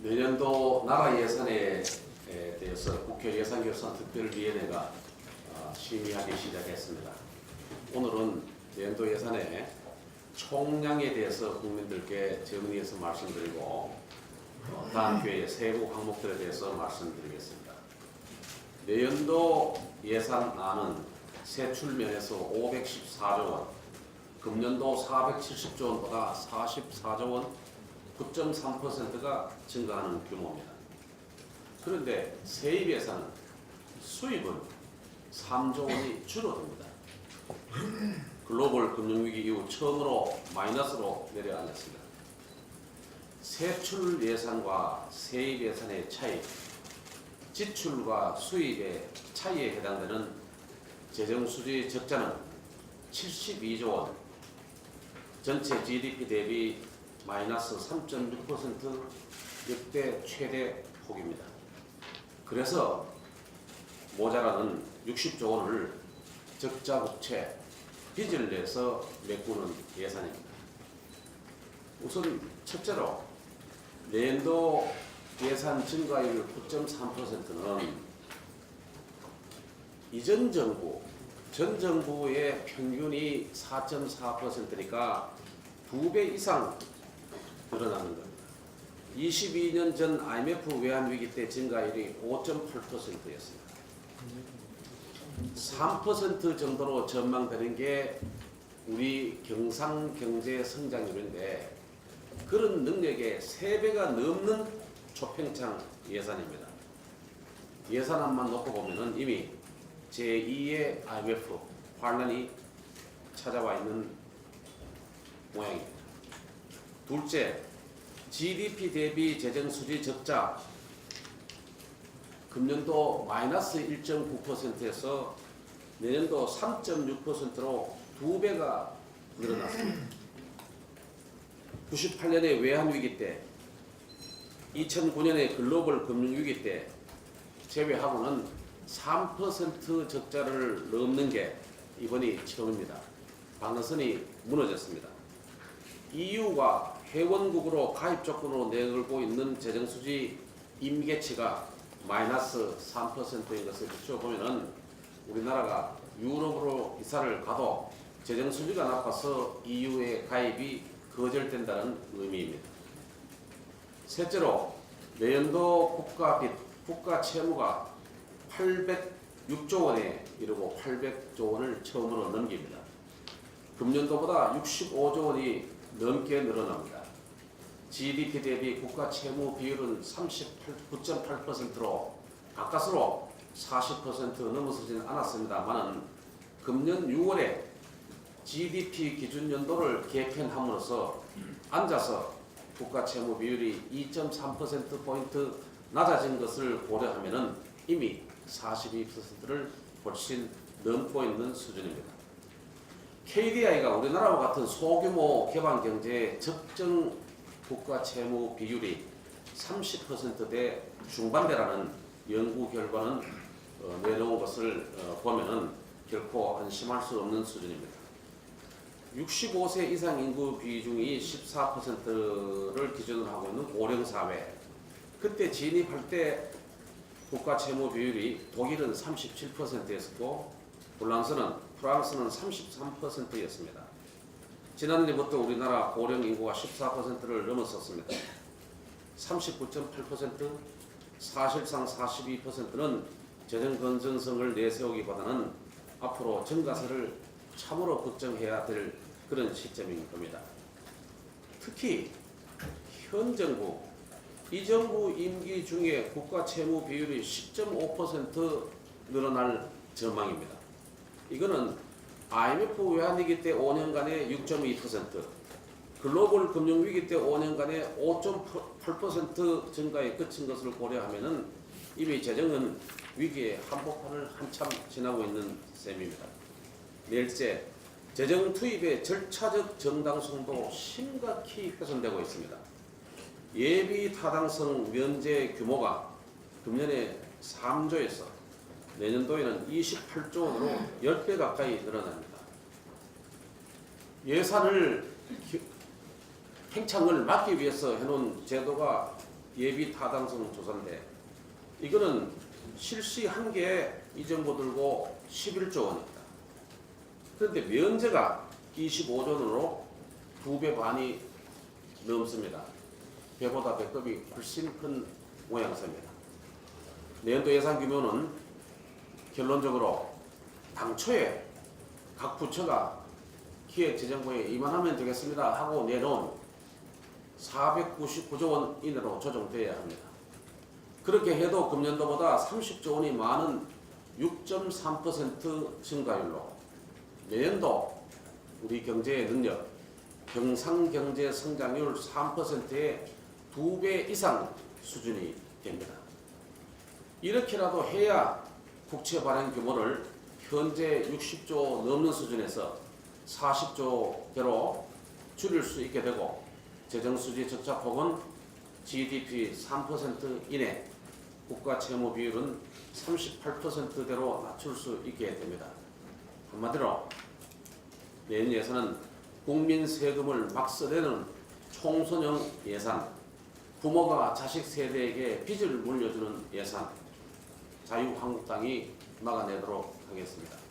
내년도 나라 예산에 대해서 국회 예산결산특별위원회가 심의하기 시작했습니다. 오늘은 내년도 예산의 총량에 대해서 국민들께 정리해서 말씀드리고 다음 기회에 세부 항목들에 대해서 말씀드리겠습니다. 내년도 예산안은 세출면에서 514조 원, 금년도 470조 원보다 44조 원, 9.3%가 증가하는 규모입니다. 그런데 세입 예산은 수입은 3조 원이 줄어듭니다. 글로벌 금융위기 이후 처음으로 마이너스로 내려앉았습니다. 세출 예산과 세입 예산의 차이, 지출과 수입의 차이에 해당되는 재정수지 적자는 72조 원, 전체 GDP 대비 마이너스 3.6% 역대 최대 폭입니다. 그래서 모자라는 60조 원을 적자 국채, 빚을 내서 메꾸는 예산입니다. 우선 첫째로 내년도 예산 증가율 9.3%는 이전 정부, 전 정부의 평균이 4.4%니까 2배 이상 늘어나는 겁니다. 22년 전 IMF 외환위기 때 증가율이 5.8%였습니다. 3% 정도로 전망되는 게 우리 경상경제 성장률인데 그런 능력의 3배가 넘는 초팽창 예산입니다. 예산안만 놓고 보면 이미 제2의 IMF 환란이 찾아와 있는 모양입니다. 둘째, GDP 대비 재정수지 적자 금년도 마이너스 1.9%에서 내년도 3.6%로 2배가 늘어났습니다. 98년의 외환위기 때, 2009년의 글로벌 금융위기 때 제외하고는 3% 적자를 넘는 게 이번이 처음입니다. 방어선이 무너졌습니다. EU가 회원국으로 가입 조건으로 내걸고 있는 재정수지 임계치가 마이너스 3%인 것을 비춰보면 우리나라가 유럽으로 이사를 가도 재정수지가 나빠서 EU에 가입이 거절된다는 의미입니다. 셋째로 내년도 국가빚, 국가채무가 806조 원에 이르고 800조 원을 처음으로 넘깁니다. 금년도보다 65조 원이 넘게 늘어납니다. GDP 대비 국가 채무 비율은 39.8%로 가까스로 40% 넘어서지는 않았습니다만은 금년 6월에 GDP 기준 연도를 개편함으로써 앉아서 국가 채무 비율이 2.3%포인트 낮아진 것을 고려하면은 이미 42%를 훨씬 넘고 있는 수준입니다. KDI가 우리나라와 같은 소규모 개방 경제의 적정 국가 채무 비율이 30%대 중반대라는 연구 결과는 내놓은 것을 보면은 결코 안심할 수 없는 수준입니다. 65세 이상 인구 비중이 14%를 기준으로 하고 있는 고령사회, 그때 진입할 때 국가 채무 비율이 독일은 37%였고 프랑스는 33%였습니다. 지난해부터 우리나라 고령 인구가 14%를 넘었었습니다. 39.8%, 사실상 42%는 재정 건전성을 내세우기보다는 앞으로 증가세를 참으로 걱정해야 될 그런 시점인 겁니다. 특히 현 정부, 이 정부 임기 중에 국가 채무 비율이 10.5% 늘어날 전망입니다. 이거는 IMF 외환위기 때 5년간의 6.2%, 글로벌 금융위기 때 5년간의 5.8% 증가에 그친 것을 고려하면은 이미 재정은 위기의 한복판을 한참 지나고 있는 셈입니다. 넷째, 재정 투입의 절차적 정당성도 심각히 훼손되고 있습니다. 예비 타당성 면제 규모가 금년에 3조에서 내년도에는 28조 원으로 10배 가까이 늘어납니다. 예산을 팽창을 막기 위해서 해놓은 제도가 예비 타당성 조사인데 이거는 실시한 게 이 정보 들고 11조 원입니다. 그런데 면제가 25조 원으로 2배 반이 넘습니다. 배보다 배급이 훨씬 큰 모양새입니다. 내년도 예산 규모는 결론적으로 당초에 각 부처가 기획재정부에 이만하면 되겠습니다 하고 내놓은 499조 원 이내로 조정되어야 합니다. 그렇게 해도 금년도보다 30조 원이 많은 6.3% 증가율로 내년도 우리 경제의 능력, 경상경제 성장률 3%의 2배 이상 수준이 됩니다. 이렇게라도 해야 국채 발행 규모를 현재 60조 넘는 수준에서 40조대로 줄일 수 있게 되고 재정수지 적자폭은 GDP 3% 이내, 국가 채무 비율은 38%대로 낮출 수 있게 됩니다. 한마디로 내년 예산은 국민 세금을 막 써대는 총선형 예산, 부모가 자식 세대에게 빚을 물려주는 예산, 자유한국당이 막아내도록 하겠습니다.